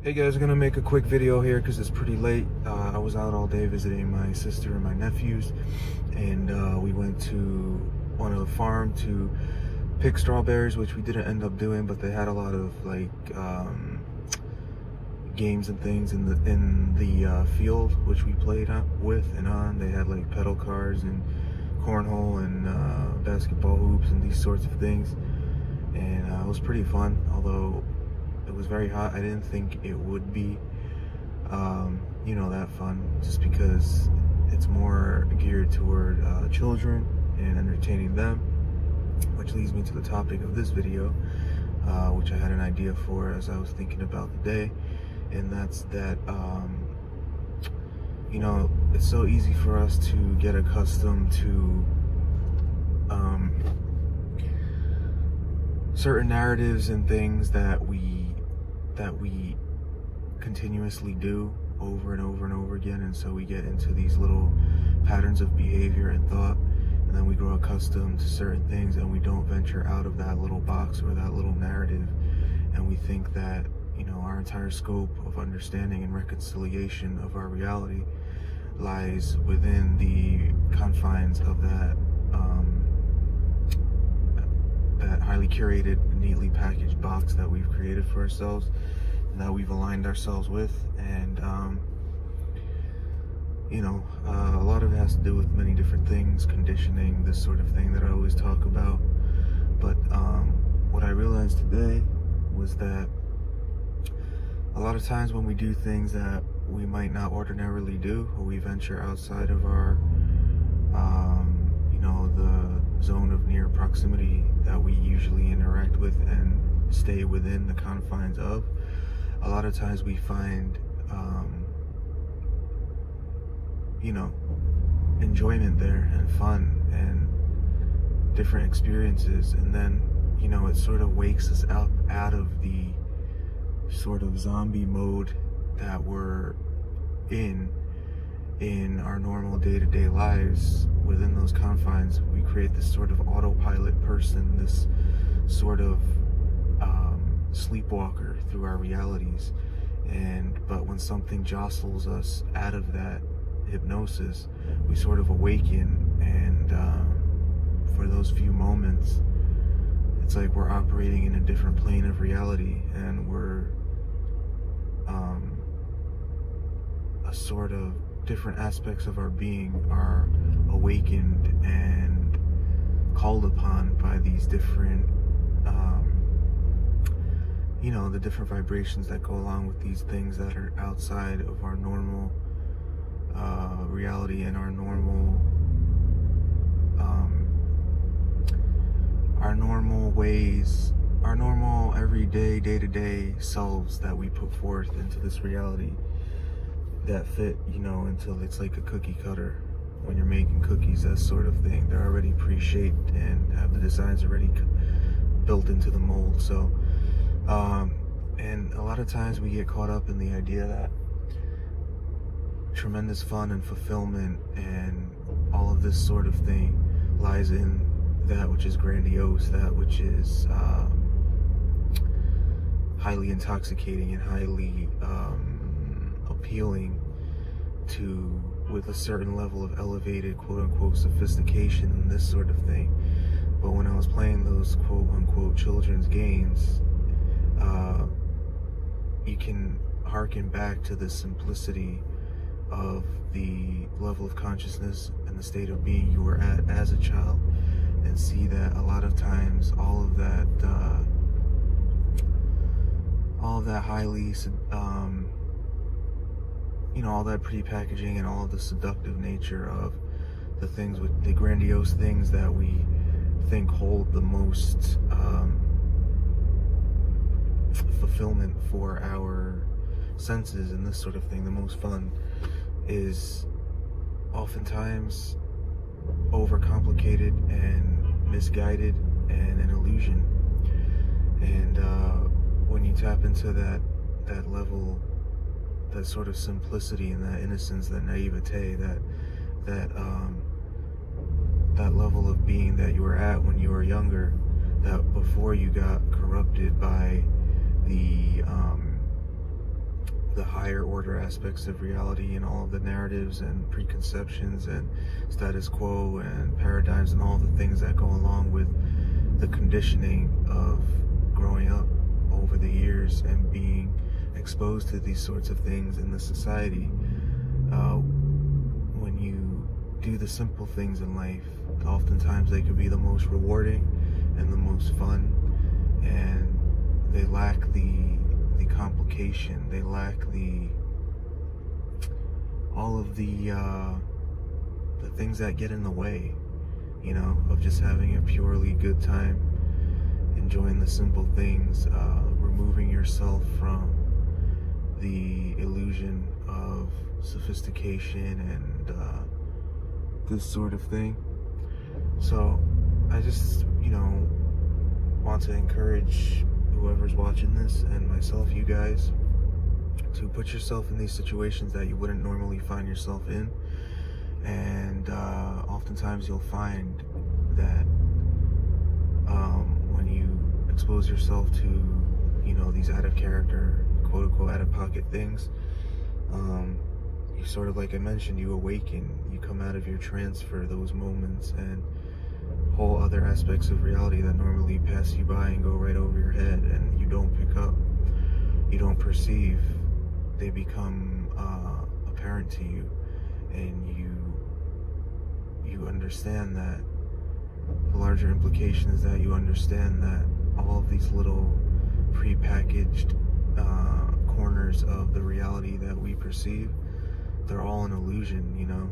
Hey guys, I'm gonna make a quick video here because it's pretty late. I was out all day visiting my sister and my nephews, and we went to one of the farm to pick strawberries, which we didn't end up doing, but they had a lot of like games and things in the field, which we played with and on. They had like pedal cars and cornhole and basketball hoops and these sorts of things, and it was pretty fun, although it was very hot. I didn't think it would be, you know, that fun, just because it's more geared toward children and entertaining them, which leads me to the topic of this video, which I had an idea for as I was thinking about the day, and that's that, you know, it's so easy for us to get accustomed to certain narratives and things that we continuously do over and over and over again, and so we get into these little patterns of behavior and thought, and then we grow accustomed to certain things, and we don't venture out of that little box or that little narrative, and we think that, you know, our entire scope of understanding and reconciliation of our reality lies within the confines of that that highly curated, neatly packaged box that we've created for ourselves and that we've aligned ourselves with. And you know, a lot of it has to do with many different things, conditioning, this sort of thing that I always talk about. But what I realized today was that a lot of times when we do things that we might not ordinarily do, or we venture outside of our you know, the zone of near proximity that we usually interact with and stay within the confines of, a lot of times we find you know, enjoyment there and fun and different experiences, and then, you know, it sort of wakes us up out of the sort of zombie mode that we're in our normal day-to-day lives. Within those confines, we create this sort of autopilot person, this sort of sleepwalker through our realities. But when something jostles us out of that hypnosis, we sort of awaken, and for those few moments, it's like we're operating in a different plane of reality, and we're a sort of different aspects of our being are awakened and called upon by these different you know, the different vibrations that go along with these things that are outside of our normal reality and our normal ways, our normal everyday, day-to-day selves that we put forth into this reality that fit, you know, until it's like a cookie cutter. When you're making cookies, that sort of thing, they're already pre-shaped and have the designs already built into the mold. So and a lot of times we get caught up in the idea that tremendous fun and fulfillment and all of this sort of thing lies in that which is grandiose, that which is highly intoxicating and highly appealing to, with a certain level of elevated quote-unquote sophistication and this sort of thing. But when I was playing those quote-unquote children's games, you can harken back to the simplicity of the level of consciousness and the state of being you were at as a child, and see that a lot of times all of that highly you know, all that pre-packaging and all of the seductive nature of the things, with the grandiose things that we think hold the most fulfillment for our senses and this sort of thing, the most fun, is oftentimes overcomplicated and misguided and an illusion. And when you tap into that level, that sort of simplicity and that innocence, that naivete, that level of being that you were at when you were younger, that before you got corrupted by the the higher order aspects of reality and all of the narratives and preconceptions and status quo and paradigms and all the things that go along with the conditioning of growing up over the years and being exposed to these sorts of things in the society. When you do the simple things in life, oftentimes they could be the most rewarding and the most fun, and they lack the complication, they lack all of the things that get in the way, you know, of just having a purely good time, enjoying the simple things, removing yourself from the illusion of sophistication and this sort of thing. So I just, you know, want to encourage whoever's watching this and myself, you guys, to put yourself in these situations that you wouldn't normally find yourself in. And oftentimes you'll find that when you expose yourself to, you know, these out of character, quote unquote, out of pocket things, you sort of, like I mentioned, you awaken, you come out of your trance for those moments, and whole other aspects of reality that normally pass you by and go right over your head and you don't pick up, you don't perceive, they become apparent to you, and you understand that the larger implication is that you understand that all of these little pre-packaged corners of the reality that we perceive, they're all an illusion, you know.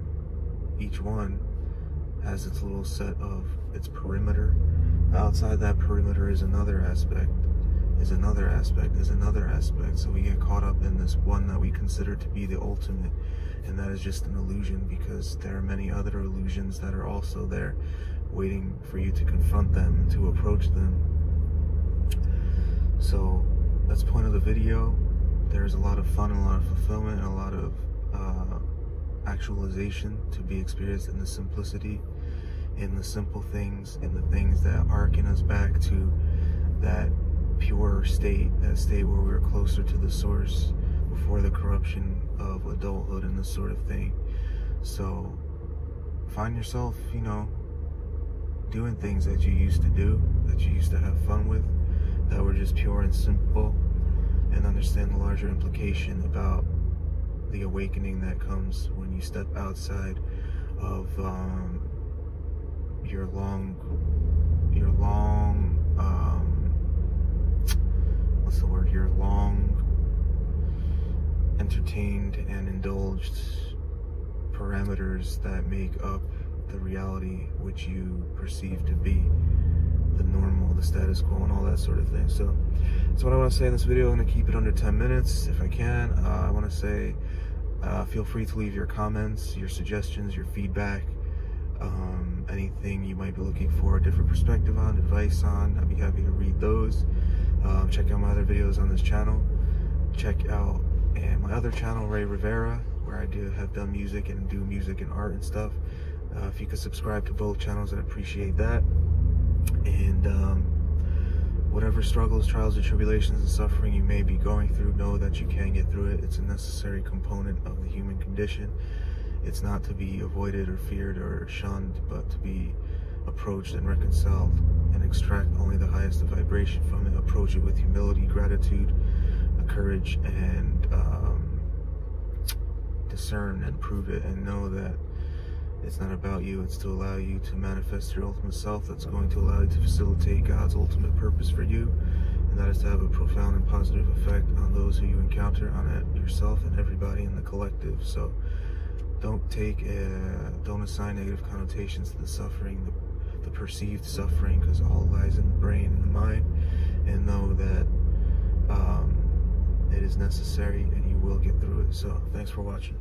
Each one has its little set of its perimeter. Outside that perimeter is another aspect, is another aspect, is another aspect. So we get caught up in this one that we consider to be the ultimate, and that is just an illusion, because there are many other illusions that are also there waiting for you to confront them and to approach them. So that's the point of the video. There's a lot of fun, a lot of fulfillment, and a lot of actualization to be experienced in the simplicity, in the simple things, in the things that harken us back to that pure state, that state where we're closer to the source before the corruption of adulthood and this sort of thing. So find yourself, you know, doing things that you used to do, that you used to have fun with, that were just pure and simple, and understand the larger implication about the awakening that comes when you step outside of your long entertained and indulged parameters that make up the reality which you perceive to be the normal, the status quo, and all that sort of thing. So that's what I want to say in this video. I'm going to keep it under 10 minutes if I can. I want to say feel free to leave your comments, your suggestions, your feedback, anything you might be looking for a different perspective on, advice on. I'd be happy to read those. Check out my other videos on this channel. Check out my other channel, Ray Rivera, where I have done music and do music and art and stuff. If you could subscribe to both channels, I'd appreciate that. And whatever struggles, trials, and tribulations and suffering you may be going through, know that you can get through it. It's a necessary component of the human condition. It's not to be avoided or feared or shunned, but to be approached and reconciled, and extract only the highest of vibration from it. Approach it with humility, gratitude, courage, and discern and prove it, and know that it's not about you. It's to allow you to manifest your ultimate self, that's going to allow you to facilitate God's ultimate purpose for you, and that is to have a profound and positive effect on those who you encounter, on it, yourself, and everybody in the collective. So don't assign negative connotations to the suffering, the perceived suffering, because all lies in the brain and the mind, and know that it is necessary and you will get through it. So thanks for watching.